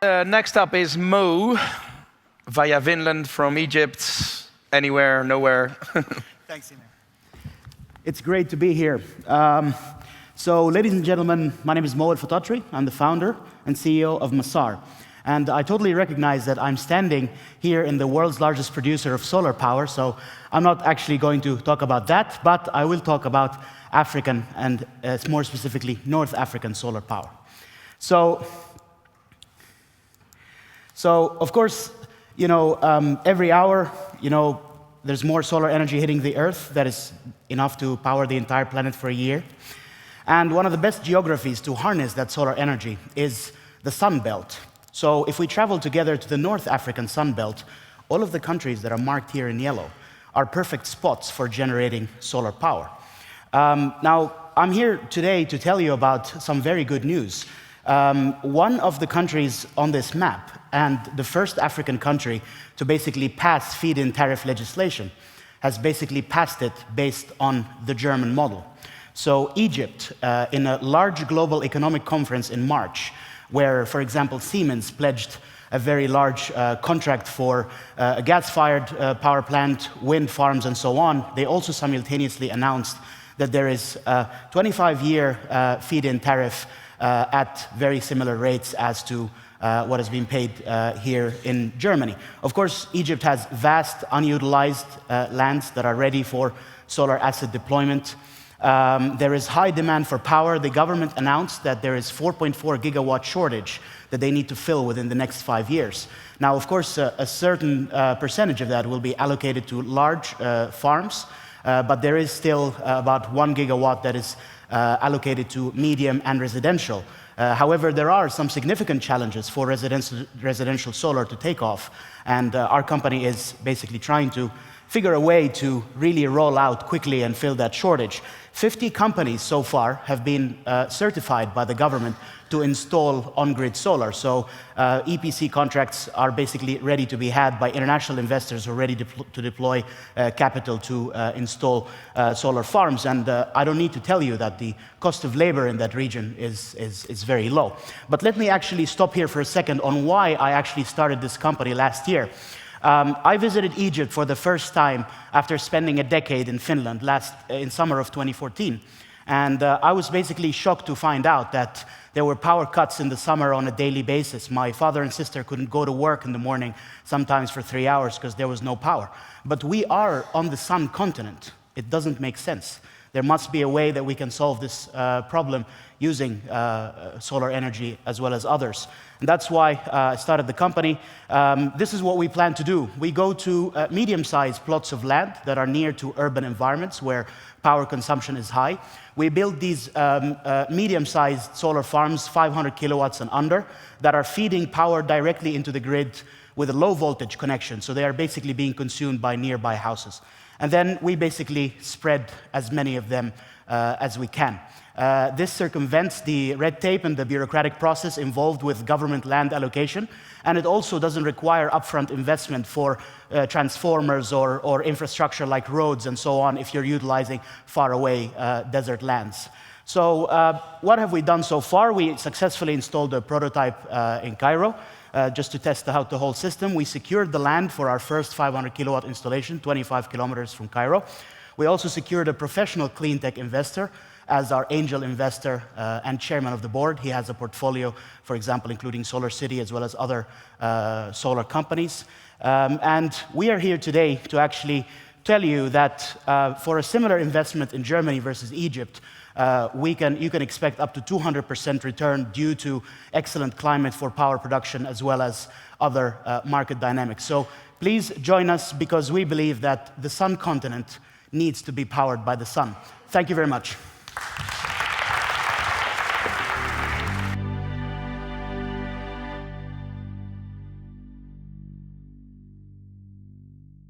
Next up is Mo, via Finland, from Egypt, anywhere, nowhere. Thanks, Ine. It's great to be here. So, ladies and gentlemen, my name is El-Fatatry. I'm the founder and CEO of Masar. And I totally recognize that I'm standing here in the world's largest producer of solar power, so I'm not actually going to talk about that, but I will talk about African and more specifically North African solar power. So of course, every hour, there's more solar energy hitting the Earth that is enough to power the entire planet for a year. And one of the best geographies to harness that solar energy is the Sun Belt. So if we travel together to the North African Sun Belt, all of the countries that are marked here in yellow are perfect spots for generating solar power. Now, I'm here today to tell you about some very good news. One of the countries on this map, and the first African country to basically pass feed-in tariff legislation, has basically passed it based on the German model. So Egypt, in a large global economic conference in March, where, for example, Siemens pledged a very large contract for a gas-fired power plant, wind farms, and so on, they also simultaneously announced that there is a 25-year feed-in tariff at very similar rates as to what has been paid here in Germany. Of course, Egypt has vast unutilized lands that are ready for solar asset deployment. There is high demand for power. The government announced that there is 4.4 gigawatt shortage that they need to fill within the next 5 years. Now, of course, a certain percentage of that will be allocated to large farms, but there is still about 1 gigawatt that is allocated to medium and residential. However, there are some significant challenges for residential solar to take off, and our company is basically trying to figure a way to really roll out quickly and fill that shortage. 50 companies so far have been certified by the government to install on-grid solar. So EPC contracts are basically ready to be had by international investors who are ready to deploy capital to install solar farms. And I don't need to tell you that the cost of labor in that region is very low. But let me actually stop here for a second on why I actually started this company last year. I visited Egypt for the first time after spending a decade in Finland in summer of 2014. And I was basically shocked to find out that there were power cuts in the summer on a daily basis. My father and sister couldn't go to work in the morning, sometimes for 3 hours, because there was no power. But we are on the sun continent. It doesn't make sense. There must be a way that we can solve this problem using solar energy as well as others. And that's why I started the company. This is what we plan to do. We go to medium-sized plots of land that are near to urban environments where power consumption is high. We build these medium-sized solar farms, 500 kilowatts and under, that are feeding power directly into the grid with a low-voltage connection. So they are basically being consumed by nearby houses. And then we basically spread as many of them as we can. This circumvents the red tape and the bureaucratic process involved with government land allocation, and it also doesn't require upfront investment for transformers or infrastructure like roads and so on if you're utilizing faraway desert lands. So what have we done so far? We successfully installed a prototype in Cairo just to test out the whole system. We secured the land for our first 500 kilowatt installation, 25 kilometers from Cairo. We also secured a professional clean tech investor as our angel investor and chairman of the board. He has a portfolio, for example, including Solar City as well as other solar companies. And we are here today to actually tell you that for a similar investment in Germany versus Egypt, you can expect up to 200% return due to excellent climate for power production as well as other market dynamics. So please join us because we believe that the sun continent needs to be powered by the sun. Thank you very much.